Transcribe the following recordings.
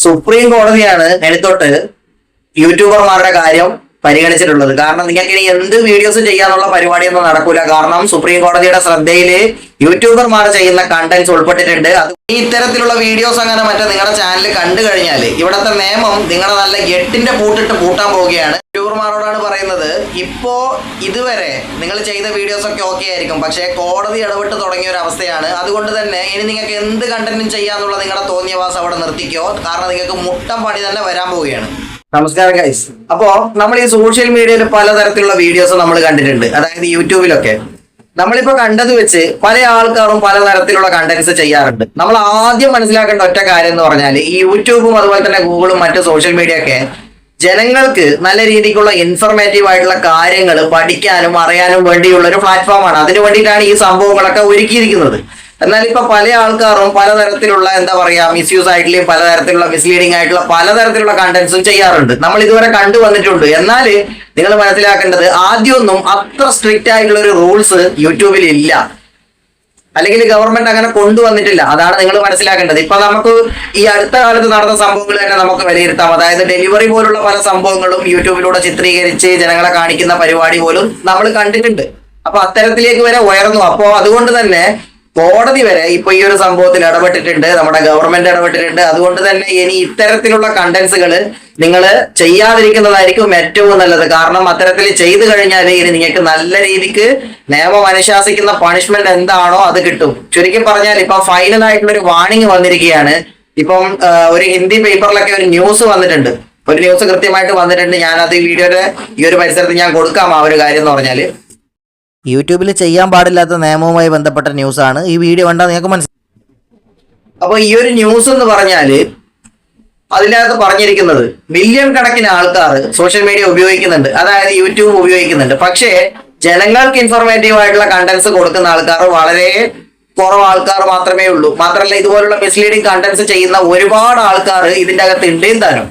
Supreme കോടതിയാണ് എടുത്തോട്ട് യൂട്യൂബർമാരുടെ കാര്യം പരിഗണിച്ചിട്ടുള്ളത്. കാരണം നിങ്ങൾക്ക് ഇനി എന്ത് വീഡിയോസ് ചെയ്യാന്നുള്ള പരിപാടിയൊന്നും നടക്കൂല. കാരണം സുപ്രീം കോടതിയുടെ ശ്രദ്ധയില് യൂട്യൂബർമാർ ചെയ്യുന്ന കണ്ടന്റ്സ് ഉൾപ്പെട്ടിട്ടുണ്ട്. അത് ഈ ഇത്തരത്തിലുള്ള വീഡിയോസ് അങ്ങനെ മറ്റേ നിങ്ങളുടെ ചാനൽ കണ്ടു കഴിഞ്ഞാൽ ഇവിടത്തെ നിയമം നിങ്ങളെ നല്ല എട്ടിന്റെ പൂട്ടിട്ട് പൂട്ടാൻ പോവുകയാണ്. യൂട്യൂബർമാരോടാണ് പറയുന്നത്, ഇപ്പോ ഇതുവരെ നിങ്ങൾ ചെയ്ത വീഡിയോസ് ഒക്കെ ഓക്കെ ആയിരിക്കും, പക്ഷേ കോടതി ഇടപെട്ട് തുടങ്ങിയ ഒരു അവസ്ഥയാണ്. അതുകൊണ്ട് തന്നെ ഇനി നിങ്ങൾക്ക് എന്ത് കണ്ടന്റും ചെയ്യാന്നുള്ള നിങ്ങളുടെ തോന്നിയവാസം അവിടെ നിർത്തിക്കോ. കാരണം നിങ്ങൾക്ക് മുട്ടം പണി തന്നെ വരാൻ പോവുകയാണ്. നമസ്കാരം ഗൈസ്. അപ്പോ നമ്മൾ ഈ സോഷ്യൽ മീഡിയയിൽ പലതരത്തിലുള്ള വീഡിയോസ് നമ്മൾ കണ്ടിട്ടുണ്ട്. അതായത് യൂട്യൂബിലൊക്കെ നമ്മളിപ്പോ കണ്ടത് വെച്ച് പല ആൾക്കാരും പലതരത്തിലുള്ള കണ്ടന്റ്സ് ചെയ്യാറുണ്ട്. നമ്മൾ ആദ്യം മനസ്സിലാക്കേണ്ട ഒറ്റ കാര്യം എന്ന് പറഞ്ഞാൽ ഈ യൂട്യൂബും അതുപോലെ തന്നെ ഗൂഗിളും മറ്റു സോഷ്യൽ മീഡിയ ഒക്കെ ജനങ്ങൾക്ക് നല്ല രീതിക്കുള്ള ഇൻഫർമേറ്റീവ് ആയിട്ടുള്ള കാര്യങ്ങൾ പഠിക്കാനും അറിയാനും വേണ്ടിയുള്ള ഒരു പ്ലാറ്റ്ഫോമാണ്. അതിനു വേണ്ടിയിട്ടാണ് ഈ സംഭവങ്ങളൊക്കെ ഒരുക്കിയിരിക്കുന്നത്. എന്നാൽ ഇപ്പൊ പല ആൾക്കാരും പലതരത്തിലുള്ള മിസ്യൂസ് ആയിട്ടുള്ള പലതരത്തിലുള്ള മിസ്ലീഡിംഗ് ആയിട്ടുള്ള പലതരത്തിലുള്ള കണ്ടന്റ്സും ചെയ്യാറുണ്ട്. നമ്മൾ ഇതുവരെ കണ്ടുവന്നിട്ടുണ്ട്. എന്നാൽ നിങ്ങൾ മനസ്സിലാക്കേണ്ടത്, ആദ്യമൊന്നും അത്ര സ്ട്രിക്റ്റ് ആയിട്ടുള്ള ഒരു റൂൾസ് യൂട്യൂബിൽ ഇല്ല, അല്ലെങ്കിൽ ഗവൺമെന്റ് അങ്ങനെ കൊണ്ടുവന്നിട്ടില്ല. അതാണ് നിങ്ങൾ മനസ്സിലാക്കേണ്ടത്. ഇപ്പൊ നമുക്ക് ഈ അടുത്ത കാലത്ത് നടന്ന സംഭവങ്ങൾ തന്നെ നമുക്ക് വിലയിരുത്താം. അതായത് ഡെലിവറി പോലുള്ള പല സംഭവങ്ങളും യൂട്യൂബിലൂടെ ചിത്രീകരിച്ച് ജനങ്ങളെ കാണിക്കുന്ന പരിപാടി പോലും നമ്മൾ കണ്ടിട്ടുണ്ട്. അപ്പൊ അത്തരത്തിലേക്ക് വരെ ഉയർന്നു. അപ്പോ അതുകൊണ്ട് തന്നെ കോടതി വരെ ഇപ്പൊ ഈ ഒരു സംഭവത്തിൽ ഇടപെട്ടിട്ടുണ്ട്, നമ്മുടെ ഗവൺമെന്റ് ഇടപെട്ടിട്ടുണ്ട്. അതുകൊണ്ട് തന്നെ ഇനി ഇത്തരത്തിലുള്ള കണ്ടന്റ്സുകൾ നിങ്ങൾ ചെയ്യാതിരിക്കുന്നതായിരിക്കും ഏറ്റവും നല്ലത്. കാരണം അത്തരത്തിൽ ചെയ്തു കഴിഞ്ഞാൽ ഇനി നിങ്ങൾക്ക് നല്ല രീതിക്ക് നിയമം അനുശാസിക്കുന്ന പണിഷ്മെന്റ് എന്താണോ അത് കിട്ടും. ചുരുക്കി പറഞ്ഞാൽ ഇപ്പൊ ഫൈനലായിട്ടുള്ള ഒരു വാർണിംഗ് വന്നിരിക്കുകയാണ്. ഇപ്പം ഒരു ഹിന്ദി പേപ്പറിലൊക്കെ ഒരു ന്യൂസ് വന്നിട്ടുണ്ട്, ഒരു ന്യൂസ് കൃത്യമായിട്ട് വന്നിട്ടുണ്ട്. ഞാനത് ഈ വീഡിയോയുടെ ഈ ഒരു പരിസരത്ത് ഞാൻ കൊടുക്കാം. ആ ഒരു കാര്യം എന്ന് പറഞ്ഞാൽ യൂട്യൂബിൽ ചെയ്യാൻ പാടില്ലാത്ത നിയമവുമായി ബന്ധപ്പെട്ട ന്യൂസാണ്. ഈ വീഡിയോ കണ്ടാൽ നിങ്ങൾക്ക് മനസ്സിലാവും. അപ്പൊ ഈ ഒരു ന്യൂസ് എന്ന് പറഞ്ഞാല് അതിനകത്ത് പറഞ്ഞിരിക്കുന്നത് മില്യൺ കണക്കിന് ആൾക്കാർ സോഷ്യൽ മീഡിയ ഉപയോഗിക്കുന്നുണ്ട്, അതായത് യൂട്യൂബ് ഉപയോഗിക്കുന്നുണ്ട്. പക്ഷേ ജനങ്ങൾക്ക് ഇൻഫോർമേറ്റീവ് ആയിട്ടുള്ള കണ്ടന്റ്സ് കൊടുക്കുന്ന ആൾക്കാർ വളരെ കുറവ് ആൾക്കാർ മാത്രമേ ഉള്ളൂ. മാത്രമല്ല, ഇതുപോലുള്ള മിസ്ലീഡിങ് കണ്ടന്റ്സ് ചെയ്യുന്ന ഒരുപാട് ആൾക്കാർ ഇതിന്റെ അകത്ത് ഉണ്ട് താനും.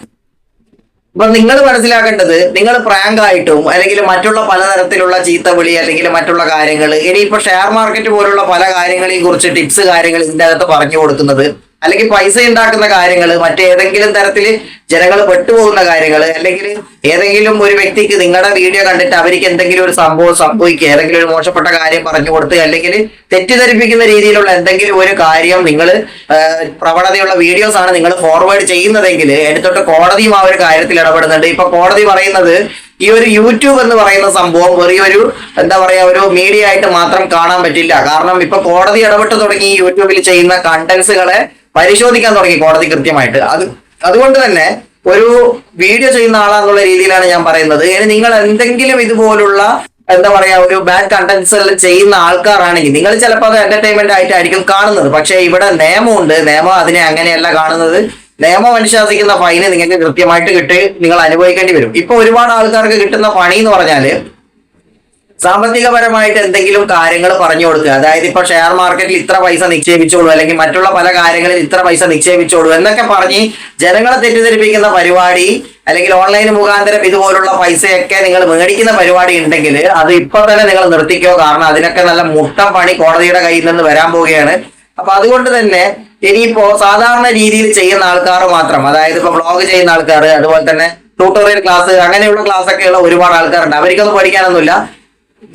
അപ്പൊ നിങ്ങൾ മനസ്സിലാക്കേണ്ടത്, നിങ്ങൾ പ്രാങ്ക് ആയിട്ടും അല്ലെങ്കിൽ മറ്റുള്ള പലതരത്തിലുള്ള ചീത്തവിളി അല്ലെങ്കിൽ മറ്റുള്ള കാര്യങ്ങൾ, ഇനിയിപ്പോ ഷെയർ മാർക്കറ്റ് പോലുള്ള പല കാര്യങ്ങളെയും കുറിച്ച് ടിപ്സ് കാര്യങ്ങൾ ഇതിന്റെ അകത്ത് പറഞ്ഞു കൊടുക്കുന്നത്, അല്ലെങ്കിൽ പൈസ ഉണ്ടാക്കുന്ന കാര്യങ്ങൾ, മറ്റേതെങ്കിലും തരത്തിൽ ജനങ്ങൾ പെട്ടുപോകുന്ന കാര്യങ്ങൾ, അല്ലെങ്കിൽ ഏതെങ്കിലും ഒരു വ്യക്തിക്ക് നിങ്ങളുടെ വീഡിയോ കണ്ടിട്ട് അവർക്ക് എന്തെങ്കിലും ഒരു സംഭവം സംഭവിക്കുക, ഏതെങ്കിലും ഒരു മോശപ്പെട്ട കാര്യം പറഞ്ഞു കൊടുത്ത് അല്ലെങ്കിൽ തെറ്റിദ്ധരിപ്പിക്കുന്ന രീതിയിലുള്ള എന്തെങ്കിലും ഒരു കാര്യം നിങ്ങൾ പ്രവണതയുള്ള വീഡിയോസ് ആണ് നിങ്ങൾ ഫോർവേഡ് ചെയ്യുന്നതെങ്കിൽ എടുത്തോട്ട് കോടതിയും ആ ഒരു കാര്യത്തിൽ ഇടപെടുന്നുണ്ട്. ഇപ്പൊ കോടതി പറയുന്നത് ഈ ഒരു യൂട്യൂബ് എന്ന് പറയുന്ന സംഭവം വെറിയൊരു ഒരു മീഡിയ ആയിട്ട് മാത്രം കാണാൻ പറ്റില്ല. കാരണം ഇപ്പൊ കോടതി ഇടപെട്ട് തുടങ്ങി യൂട്യൂബിൽ ചെയ്യുന്ന കണ്ടന്റ്സുകളെ പരിശോധിക്കാൻ തുടങ്ങി കോടതി കൃത്യമായിട്ട്. അതുകൊണ്ട് തന്നെ ഒരു വീഡിയോ ചെയ്യുന്ന ആളാന്നുള്ള രീതിയിലാണ് ഞാൻ പറയുന്നത്. ഇനി നിങ്ങൾ എന്തെങ്കിലും ഇതുപോലുള്ള ഒരു ബാഡ് കണ്ടന്റ്സ് ചെയ്യുന്ന ആൾക്കാരാണെങ്കിൽ നിങ്ങൾ ചിലപ്പോൾ അത് എന്റർടൈൻമെന്റ് ആയിട്ടായിരിക്കും കാണുന്നത്. പക്ഷെ ഇവിടെ നിയമമുണ്ട്, നിയമം അതിനെ അങ്ങനെയല്ല കാണുന്നത്. നിയമം അനുശാസിക്കുന്ന ഫൈന് നിങ്ങൾക്ക് കൃത്യമായിട്ട് നിങ്ങൾ അനുഭവിക്കേണ്ടി വരും. ഇപ്പൊ ഒരുപാട് ആൾക്കാർക്ക് കിട്ടുന്ന പണി എന്ന് പറഞ്ഞാല് സാമ്പത്തികപരമായിട്ട് എന്തെങ്കിലും കാര്യങ്ങൾ പറഞ്ഞു കൊടുക്കുക. അതായത് ഇപ്പൊ ഷെയർ മാർക്കറ്റിൽ ഇത്ര പൈസ നിക്ഷേപിച്ചോളൂ, അല്ലെങ്കിൽ മറ്റുള്ള പല കാര്യങ്ങളിൽ ഇത്ര പൈസ നിക്ഷേപിച്ചോളൂ എന്നൊക്കെ പറഞ്ഞ് ജനങ്ങളെ തെറ്റിദ്ധരിപ്പിക്കുന്ന പരിപാടി, അല്ലെങ്കിൽ ഓൺലൈൻ മുഖാന്തരം ഇതുപോലുള്ള പൈസയൊക്കെ നിങ്ങൾ മേടിക്കുന്ന പരിപാടി ഉണ്ടെങ്കിൽ അത് ഇപ്പൊ തന്നെ നിങ്ങൾ നിർത്തിക്കോ. കാരണം അതിനൊക്കെ നല്ല മുട്ടം പണി കോടതിയുടെ കയ്യിൽ നിന്ന് വരാൻ പോവുകയാണ്. അപ്പൊ അതുകൊണ്ട് തന്നെ ഇനിയിപ്പോ സാധാരണ രീതിയിൽ ചെയ്യുന്ന ആൾക്കാർ മാത്രം, അതായത് ഇപ്പൊ വ്ളോഗ് ചെയ്യുന്ന ആൾക്കാർ, അതുപോലെ തന്നെ ട്യൂട്ടോറിയൽ ക്ലാസ്, അങ്ങനെയുള്ള ക്ലാസ് ഒക്കെയുള്ള ഒരുപാട് ആൾക്കാരുണ്ട്. അവർക്കൊന്നും പഠിക്കാനൊന്നുമില്ല.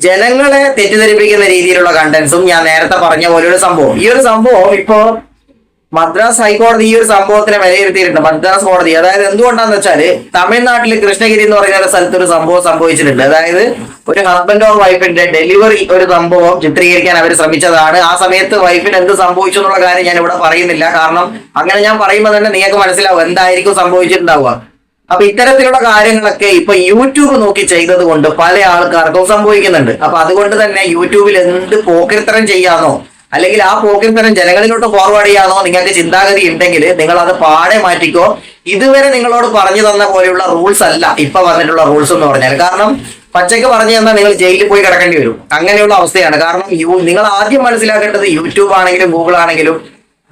ജനങ്ങളെ തെറ്റിദ്ധരിപ്പിക്കുന്ന രീതിയിലുള്ള കണ്ടന്റ്സും ഞാൻ നേരത്തെ പറഞ്ഞ പോലെ ഒരു സംഭവം, ഈ ഒരു സംഭവം ഇപ്പോ മദ്രാസ് ഹൈക്കോടതി ഈ ഒരു സംഭവത്തിനെ വിലയിരുത്തിയിട്ടുണ്ട്. മദ്രാസ് കോടതി, അതായത് എന്തുകൊണ്ടാന്ന് വെച്ചാല് തമിഴ്നാട്ടിൽ കൃഷ്ണഗിരി എന്ന് പറയുന്ന ഒരു സ്ഥലത്ത് ഒരു സംഭവം സംഭവിച്ചിട്ടുണ്ട്. അതായത് ഒരു ഹസ്ബൻഡ് ഓർ വൈഫിന്റെ ഡെലിവറി ഒരു സംഭവം ചിത്രീകരിക്കാൻ അവർ ശ്രമിച്ചതാണ്. ആ സമയത്ത് വൈഫിന് എന്ത് സംഭവിച്ചു എന്നുള്ള കാര്യം ഞാൻ ഇവിടെ പറയുന്നില്ല. കാരണം അങ്ങനെ ഞാൻ പറയുമ്പോൾ തന്നെ നിങ്ങൾക്ക് മനസ്സിലാവും എന്തായിരിക്കും സംഭവിച്ചിട്ടുണ്ടാവുക. അപ്പൊ ഇത്തരത്തിലുള്ള കാര്യങ്ങളൊക്കെ ഇപ്പൊ യൂട്യൂബ് നോക്കി ചെയ്തത് കൊണ്ട് പല ആൾക്കാർക്കും സംഭവിക്കുന്നുണ്ട്. അപ്പൊ അതുകൊണ്ട് തന്നെ യൂട്യൂബിൽ എന്ത് പോക്കിരിത്തരം ചെയ്യാന്നോ, അല്ലെങ്കിൽ ആ പോക്കിരിത്തരം ജനങ്ങളിലോട്ട് ഫോർവേഡ് ചെയ്യാന്നോ നിങ്ങൾക്ക് ചിന്താഗതി ഉണ്ടെങ്കിൽ നിങ്ങൾ അത് പാടെ മാറ്റിക്കോ. ഇതുവരെ നിങ്ങളോട് പറഞ്ഞു തന്ന പോലെയുള്ള റൂൾസ് അല്ല ഇപ്പൊ വന്നിട്ടുള്ള റൂൾസ് എന്ന് പറഞ്ഞാൽ. കാരണം പച്ചയ്ക്ക് പറഞ്ഞു തന്നാൽ നിങ്ങൾ ജയിലിൽ പോയി കിടക്കേണ്ടി വരും. അങ്ങനെയുള്ള അവസ്ഥയാണ്. കാരണം നിങ്ങൾ ആദ്യം മനസ്സിലാക്കേണ്ടത് യൂട്യൂബ് ആണെങ്കിലും ഗൂഗിൾ ആണെങ്കിലും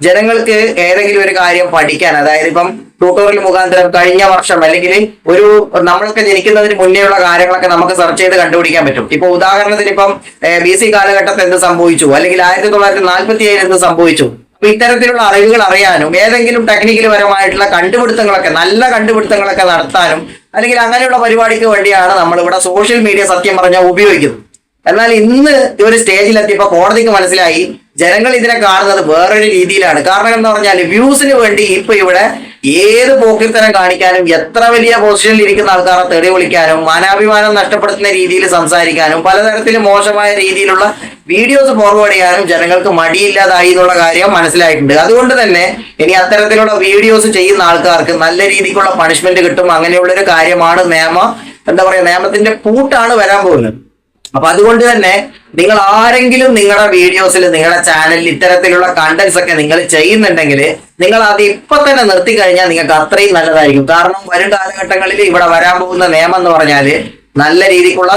ജനങ്ങൾക്ക് ഏതെങ്കിലും ഒരു കാര്യം പഠിക്കാൻ, അതായത് ഇപ്പം ട്യൂട്ടോറിയൽ മുഖാന്തരം കഴിഞ്ഞ വർഷം അല്ലെങ്കിൽ നമ്മളൊക്കെ ജനിക്കുന്നതിന് മുന്നേയുള്ള കാര്യങ്ങളൊക്കെ നമുക്ക് സെർച്ച് ചെയ്ത് കണ്ടുപിടിക്കാൻ പറ്റും. ഇപ്പൊ ഉദാഹരണത്തിന് ഇപ്പം BC കാലഘട്ടത്തിൽ എന്ത് സംഭവിച്ചു, അല്ലെങ്കിൽ 1947 എന്ത് സംഭവിച്ചു, അപ്പൊ ഇത്തരത്തിലുള്ള അറിവുകൾ അറിയാനും ഏതെങ്കിലും ടെക്നിക്കൽ പരമായിട്ടുള്ള കണ്ടുപിടുത്തങ്ങളൊക്കെ നല്ല കണ്ടുപിടുത്തങ്ങളൊക്കെ നടത്താനും അല്ലെങ്കിൽ അങ്ങനെയുള്ള പരിപാടിക്ക് വേണ്ടിയാണ് നമ്മൾ ഇവിടെ സോഷ്യൽ മീഡിയ സത്യം പറഞ്ഞാൽ ഉപയോഗിക്കുന്നത്. എന്നാൽ ഇന്ന് ഒരു സ്റ്റേജിലെത്തിയപ്പോ കോടതിക്ക് മനസ്സിലായി ജനങ്ങൾ ഇതിനെ കാണുന്നത് വേറൊരു രീതിയിലാണ്. കാരണം എന്ന് പറഞ്ഞാൽ വ്യൂസിന് വേണ്ടി ഇപ്പൊ ഇവിടെ ഏത് പോക്കിർത്തനം കാണിക്കാനും എത്ര വലിയ പൊസിഷനിൽ ഇരിക്കുന്ന ആൾക്കാരെ തെറി വിളിക്കാനും മാനാഭിമാനം നഷ്ടപ്പെടുത്തുന്ന രീതിയിൽ സംസാരിക്കാനും പലതരത്തിലും മോശമായ രീതിയിലുള്ള വീഡിയോസ് ഫോർവേഡ് ചെയ്യാനും ജനങ്ങൾക്ക് മടിയില്ലാതായി എന്നുള്ള കാര്യം മനസ്സിലായിട്ടുണ്ട്. അതുകൊണ്ട് തന്നെ ഇനി അത്തരത്തിലുള്ള വീഡിയോസ് ചെയ്യുന്ന ആൾക്കാർക്ക് നല്ല രീതിക്കുള്ള പണിഷ്മെന്റ് കിട്ടും. അങ്ങനെയുള്ളൊരു കാര്യമാണ് നിയമത്തിന്റെ പൂട്ടാണ് വരാൻ പോകുന്നത്. അപ്പൊ അതുകൊണ്ട് തന്നെ നിങ്ങൾ ആരെങ്കിലും നിങ്ങളുടെ വീഡിയോസിൽ നിങ്ങളുടെ ചാനലിൽ ഇത്തരത്തിലുള്ള കണ്ടന്റ്സ് ഒക്കെ നിങ്ങൾ ചെയ്യുന്നുണ്ടെങ്കിൽ നിങ്ങൾ അത് ഇപ്പൊ തന്നെ നിർത്തി കഴിഞ്ഞാൽ നിങ്ങൾക്ക് അത്രയും നല്ലതായിരിക്കും. കാരണം വരും കാലഘട്ടങ്ങളിൽ ഇവിടെ വരാൻ പോകുന്ന നിയമം എന്ന് പറഞ്ഞാല് നല്ല രീതിക്കുള്ള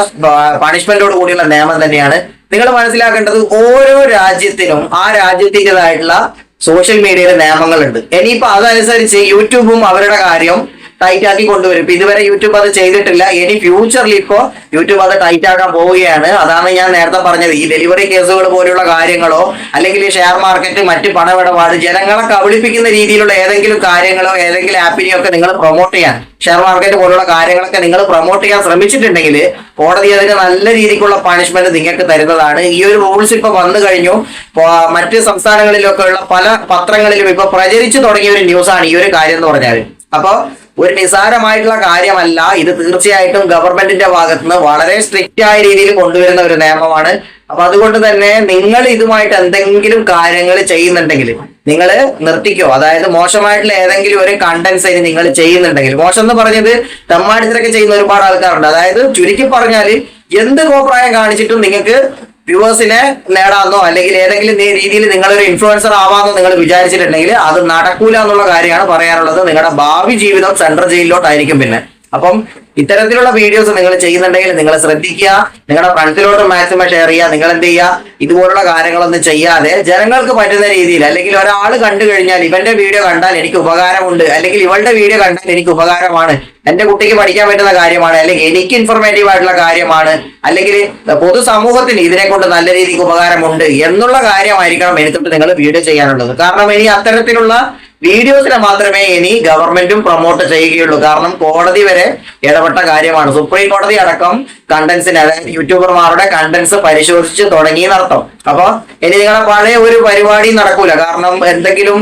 പണിഷ്മെന്റോട് കൂടിയുള്ള നിയമം തന്നെയാണ്. നിങ്ങൾ മനസ്സിലാക്കേണ്ടത് ഓരോ രാജ്യത്തിനും ആ രാജ്യത്തിൻ്റെതായിട്ടുള്ള സോഷ്യൽ മീഡിയയിലെ നിയമങ്ങളുണ്ട്. ഇനിയിപ്പോ അതനുസരിച്ച് യൂട്യൂബും അവരുടെ കാര്യം ടൈറ്റ് ആക്കി കൊണ്ടുവരും. ഇപ്പൊ ഇതുവരെ യൂട്യൂബ് അത് ചെയ്തിട്ടില്ല. ഇനി ഫ്യൂച്ചറിൽ ഇപ്പോ യൂട്യൂബ് അത് ടൈറ്റ് ആക്കാൻ പോവുകയാണ്. അതാണ് ഞാൻ നേരത്തെ പറഞ്ഞത്. ഈ ഡെലിവറി കേസുകൾ പോലുള്ള കാര്യങ്ങളോ അല്ലെങ്കിൽ ഷെയർ മാർക്കറ്റ് മറ്റ് പണമിടപാട് ജനങ്ങളെ കബളിപ്പിക്കുന്ന രീതിയിലുള്ള ഏതെങ്കിലും കാര്യങ്ങളോ ഏതെങ്കിലും ആപ്പിനെയോ ഒക്കെ നിങ്ങൾ പ്രൊമോട്ട് ചെയ്യാൻ ഷെയർ മാർക്കറ്റ് പോലുള്ള കാര്യങ്ങളൊക്കെ നിങ്ങൾ പ്രൊമോട്ട് ചെയ്യാൻ ശ്രമിച്ചിട്ടുണ്ടെങ്കിൽ കോടതി അതിന് നല്ല രീതിക്കുള്ള പണിഷ്മെന്റ് നിങ്ങൾക്ക് തരുന്നതാണ്. ഈ ഒരു റൂൾസ് ഇപ്പൊ വന്നു കഴിഞ്ഞു. മറ്റ് സംസ്ഥാനങ്ങളിലൊക്കെ ഉള്ള പല പത്രങ്ങളിലും ഇപ്പൊ പ്രചരിച്ചു തുടങ്ങിയ ഒരു ന്യൂസാണ് ഈ ഒരു കാര്യം എന്ന് പറഞ്ഞാൽ. അപ്പൊ ഒരു നിസാരമായിട്ടുള്ള കാര്യമല്ല ഇത്. തീർച്ചയായിട്ടും ഗവൺമെന്റിന്റെ ഭാഗത്തുനിന്ന് വളരെ സ്ട്രിക്റ്റ് ആയ രീതിയിൽ കൊണ്ടുവരുന്ന ഒരു നിയമമാണ്. അപ്പൊ അതുകൊണ്ട് തന്നെ നിങ്ങൾ ഇതുമായിട്ട് എന്തെങ്കിലും കാര്യങ്ങൾ ചെയ്യുന്നുണ്ടെങ്കിൽ നിങ്ങൾ നിർത്തിക്കോ. അതായത് മോശമായിട്ടുള്ള ഏതെങ്കിലും ഒരു കണ്ടന്റ്സ് നിങ്ങൾ ചെയ്യുന്നുണ്ടെങ്കിൽ, മോശം എന്ന് പറഞ്ഞത് തെമ്മാടിത്തരൊക്കെ ചെയ്യുന്ന ഒരുപാട് ആൾക്കാരുണ്ട്. അതായത് ചുരുക്കി പറഞ്ഞാൽ എന്ത് കോപ്രായം കാണിച്ചിട്ടും നിങ്ങൾക്ക് വ്യൂവേഴ്സിനെ നേടാന്നോ അല്ലെങ്കിൽ ഏതെങ്കിലും രീതിയിൽ നിങ്ങളൊരു ഇൻഫ്ലുവൻസർ ആവാന്നോ നിങ്ങൾ വിചാരിച്ചിട്ടുണ്ടെങ്കിൽ അത് നടക്കൂല എന്നുള്ള കാര്യമാണ് പറയാനുള്ളത്. നിങ്ങളുടെ ഭാവി ജീവിതം സെൻട്രൽ ജയിലിലോട്ടായിരിക്കും പിന്നെ. അപ്പം ഇത്തരത്തിലുള്ള വീഡിയോസ് നിങ്ങൾ ചെയ്യുന്നുണ്ടെങ്കിൽ നിങ്ങൾ ശ്രദ്ധിക്കുക. നിങ്ങളുടെ ഫ്രണ്ട്സിലോട്ട് മാക്സിമം ഷെയർ ചെയ്യുക. നിങ്ങൾ എന്ത് ചെയ്യുക, ഇതുപോലുള്ള കാര്യങ്ങളൊന്നും ചെയ്യാതെ ജനങ്ങൾക്ക് പറ്റുന്ന രീതിയിൽ, അല്ലെങ്കിൽ ഒരാൾ കണ്ടു കഴിഞ്ഞാൽ ഇവന്റെ വീഡിയോ കണ്ടാൽ എനിക്ക് ഉപകാരമുണ്ട്, അല്ലെങ്കിൽ ഇവളുടെ വീഡിയോ കണ്ടാൽ എനിക്ക് ഉപകാരമാണ്, എന്റെ കുട്ടിക്ക് പഠിക്കാൻ പറ്റുന്ന കാര്യമാണ്, അല്ലെങ്കിൽ എനിക്ക് ഇൻഫോർമേറ്റീവ് ആയിട്ടുള്ള കാര്യമാണ്, അല്ലെങ്കിൽ പൊതുസമൂഹത്തിന് ഇതിനെ കൊണ്ട് നല്ല രീതിക്ക് ഉപകാരമുണ്ട് എന്നുള്ള കാര്യമായിരിക്കണം എനിക്കിട്ട് നിങ്ങൾ വീഡിയോ ചെയ്യാനുള്ളത്. കാരണം ഇനി അത്തരത്തിലുള്ള വീഡിയോസിനെ മാത്രമേ ഇനി ഗവൺമെന്റും പ്രൊമോട്ട് ചെയ്യുകയുള്ളൂ. കാരണം കോടതി വരെ ഇടപെട്ട കാര്യമാണ്. സുപ്രീം കോടതി അടക്കം കണ്ടന്റ്സിന്, അതായത് യൂട്യൂബർമാരുടെ കണ്ടന്റ്സ് പരിശോധിച്ച് തുടങ്ങി നടത്തും. അപ്പൊ ഇനി നിങ്ങളെ പഴയ ഒരു പരിപാടി നടക്കൂല. കാരണം എന്തെങ്കിലും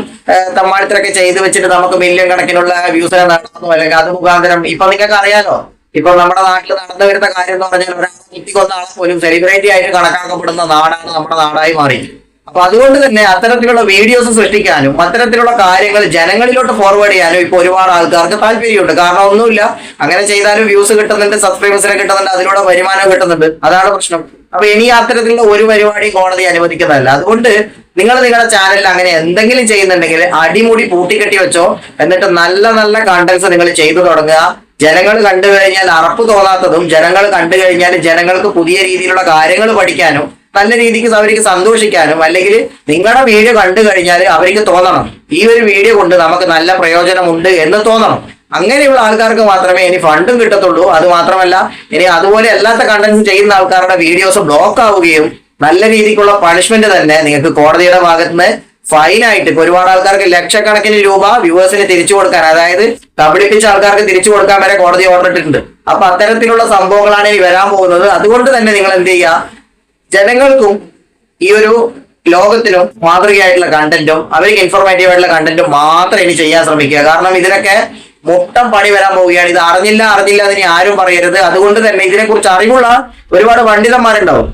തമ്മാടിത്തരൊക്കെ ചെയ്ത് വെച്ചിട്ട് നമുക്ക് മില്യൺ കണക്കിനുള്ള വ്യൂസിനെ നടത്തുന്നു, അല്ലെങ്കിൽ അത് മുഖാന്തരം ഇപ്പൊ നിങ്ങൾക്ക് അറിയാലോ, ഇപ്പൊ നമ്മുടെ നാട്ടിൽ നടന്നു വരുന്ന കാര്യം എന്ന് പറഞ്ഞാൽ ഒരാൾ കുത്തിക്കൊന്ന ആളെ പോലും സെലിബ്രിറ്റി ആയിട്ട് കണക്കാക്കപ്പെടുന്ന നാടാണ് നമ്മുടെ നാടായി മാറി. അപ്പൊ അതുകൊണ്ട് തന്നെ അത്തരത്തിലുള്ള വീഡിയോസ് സൃഷ്ടിക്കാനും അത്തരത്തിലുള്ള കാര്യങ്ങൾ ജനങ്ങളിലോട്ട് ഫോർവേഡ് ചെയ്യാനും ഇപ്പൊ ഒരുപാട് ആൾക്കാർക്ക് താല്പര്യമുണ്ട്. കാരണം ഒന്നുമില്ല, അങ്ങനെ ചെയ്താലും വ്യൂസ് കിട്ടുന്നുണ്ട്, സബ്സ്ക്രൈബേഴ്സിനെ കിട്ടുന്നുണ്ട്, അതിലൂടെ വരുമാനം കിട്ടുന്നുണ്ട്. അതാണ് പ്രശ്നം. അപ്പൊ ഇനി അത്തരത്തിലുള്ള ഒരു പരിപാടി കോടതി അനുവദിക്കുന്നതല്ല. അതുകൊണ്ട് നിങ്ങൾ നിങ്ങളുടെ ചാനലിൽ അങ്ങനെ എന്തെങ്കിലും ചെയ്യുന്നുണ്ടെങ്കിൽ അടിമുടി പൂട്ടിക്കെട്ടി വെച്ചോ. എന്നിട്ട് നല്ല നല്ല കണ്ടന്റ്സ് നിങ്ങൾ ചെയ്തു തുടങ്ങുക. ജനങ്ങൾ കണ്ടു കഴിഞ്ഞാൽ അറപ്പ് തോന്നാത്തതും, ജനങ്ങൾ കണ്ടു കഴിഞ്ഞാൽ ജനങ്ങൾക്ക് പുതിയ രീതിയിലുള്ള കാര്യങ്ങൾ പഠിക്കാനും നല്ല രീതിക്ക് അവർക്ക് സന്തോഷിക്കാനും, അല്ലെങ്കിൽ നിങ്ങളുടെ വീഡിയോ കണ്ടു കഴിഞ്ഞാൽ അവർക്ക് തോന്നണം ഈ ഒരു വീഡിയോ കൊണ്ട് നമുക്ക് നല്ല പ്രയോജനമുണ്ട് എന്ന് തോന്നണം. അങ്ങനെയുള്ള ആൾക്കാർക്ക് മാത്രമേ ഇനി ഫണ്ടും കിട്ടത്തുള്ളൂ. അത് മാത്രമല്ല, ഇനി അതുപോലെ അല്ലാത്ത കണ്ടന്റ് ചെയ്യുന്ന ആൾക്കാരുടെ വീഡിയോസ് ബ്ലോക്ക് ആവുകയും നല്ല രീതിക്കുള്ള പണിഷ്മെന്റ് തന്നെ നിങ്ങൾക്ക് കോടതിയുടെ ഭാഗത്തുനിന്ന് ഫൈനായിട്ട് ഇപ്പൊ ഒരുപാട് ആൾക്കാർക്ക് ലക്ഷക്കണക്കിന് രൂപ വ്യൂവേഴ്സിന് തിരിച്ചു കൊടുക്കാൻ, അതായത് കബളിപ്പിച്ച ആൾക്കാർക്ക് തിരിച്ചു കൊടുക്കാൻ വരെ കോടതി ഓർഡർ ഇട്ടിട്ടുണ്ട്. അപ്പൊ അത്തരത്തിലുള്ള സംഭവങ്ങളാണ് ഇനി വരാൻ പോകുന്നത്. അതുകൊണ്ട് തന്നെ നിങ്ങൾ എന്ത് ചെയ്യുക, ജനങ്ങൾക്കും ഈ ഒരു ലോകത്തിനും മാതൃകയായിട്ടുള്ള കണ്ടന്റും അവർക്ക് ഇൻഫോർമേറ്റീവ് ആയിട്ടുള്ള കണ്ടന്റും മാത്രം ഇനി ചെയ്യാൻ ശ്രമിക്കുക. കാരണം ഇതിനൊക്കെ മൊത്തം പണി വരാൻ പോവുകയാണ്. ഇത് അറിഞ്ഞില്ല അതിനി ആരും പറയരുത്. അതുകൊണ്ട് തന്നെ ഇതിനെക്കുറിച്ച് അറിവുള്ള ഒരുപാട് പണ്ഡിതന്മാരുണ്ടാവും.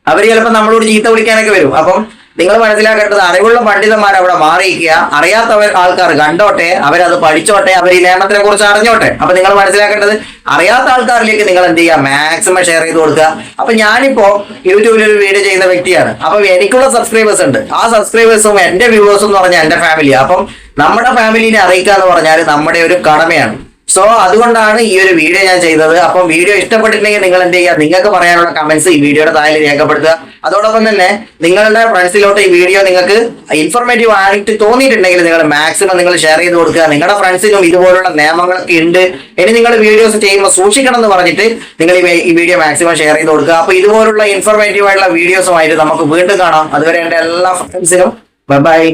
അവർ ചിലപ്പോൾ നമ്മളോട് ചീത്ത വിളിക്കാനൊക്കെ വരും. അപ്പം നിങ്ങൾ മനസ്സിലാക്കേണ്ടത്, അറിവുള്ള പണ്ഡിതന്മാർ അവിടെ മാറിയിരിക്കുക. അറിയാത്ത ആൾക്കാർ കണ്ടോട്ടെ, അവരത് പഠിച്ചോട്ടെ, അവർ ഈ നിയമത്തിനെ കുറിച്ച് അറിഞ്ഞോട്ടെ. അപ്പൊ നിങ്ങൾ മനസ്സിലാക്കേണ്ടത്, അറിയാത്ത ആൾക്കാരിലേക്ക് നിങ്ങൾ എന്ത് ചെയ്യുക, മാക്സിമം ഷെയർ ചെയ്ത് കൊടുക്കുക. അപ്പൊ ഞാനിപ്പോ യൂട്യൂബിൽ ഒരു വീഡിയോ ചെയ്യുന്ന വ്യക്തിയാണ്. അപ്പൊ എനിക്കുള്ള സബ്സ്ക്രൈബേഴ്സ് ഉണ്ട്. ആ സബ്സ്ക്രൈബേഴ്സും എന്റെ വ്യൂവേഴ്സും എന്ന് പറഞ്ഞാൽ എന്റെ ഫാമിലിയാണ്. അപ്പം നമ്മുടെ ഫാമിലിനെ അറിയിക്കുക എന്ന് പറഞ്ഞാൽ നമ്മുടെ ഒരു കടമയാണ്. സോ അതുകൊണ്ടാണ് ഈ ഒരു വീഡിയോ ഞാൻ ചെയ്തത്. അപ്പം വീഡിയോ ഇഷ്ടപ്പെട്ടിട്ടുണ്ടെങ്കിൽ നിങ്ങൾ എന്ത് ചെയ്യുക, നിങ്ങൾക്ക് പറയാനുള്ള കമന്റ്സ് ഈ വീഡിയോയുടെ താഴെ രേഖപ്പെടുത്തുക. അതോടൊപ്പം തന്നെ നിങ്ങളുടെ ഫ്രണ്ട്സിലോട്ട് ഈ വീഡിയോ നിങ്ങൾക്ക് ഇൻഫോർമേറ്റീവ് ആയിട്ട് തോന്നിയിട്ടുണ്ടെങ്കിൽ നിങ്ങൾ മാക്സിമം നിങ്ങൾ ഷെയർ ചെയ്ത് കൊടുക്കുക. നിങ്ങളുടെ ഫ്രണ്ട്സിനും ഇതുപോലുള്ള നിയമങ്ങളൊക്കെ ഉണ്ട്, ഇനി നിങ്ങൾ വീഡിയോസ് ചെയ്യുമ്പോൾ സൂക്ഷിക്കണം എന്ന് പറഞ്ഞിട്ട് നിങ്ങൾ ഈ വീഡിയോ മാക്സിമം ഷെയർ ചെയ്ത് കൊടുക്കുക. അപ്പൊ ഇതുപോലുള്ള ഇൻഫോർമേറ്റീവ് ആയിട്ടുള്ള വീഡിയോസുമായിട്ട് നമുക്ക് വീണ്ടും കാണാം. അതുവരെ എന്റെ എല്ലാ ഫ്രണ്ട്സിനും ബൈ.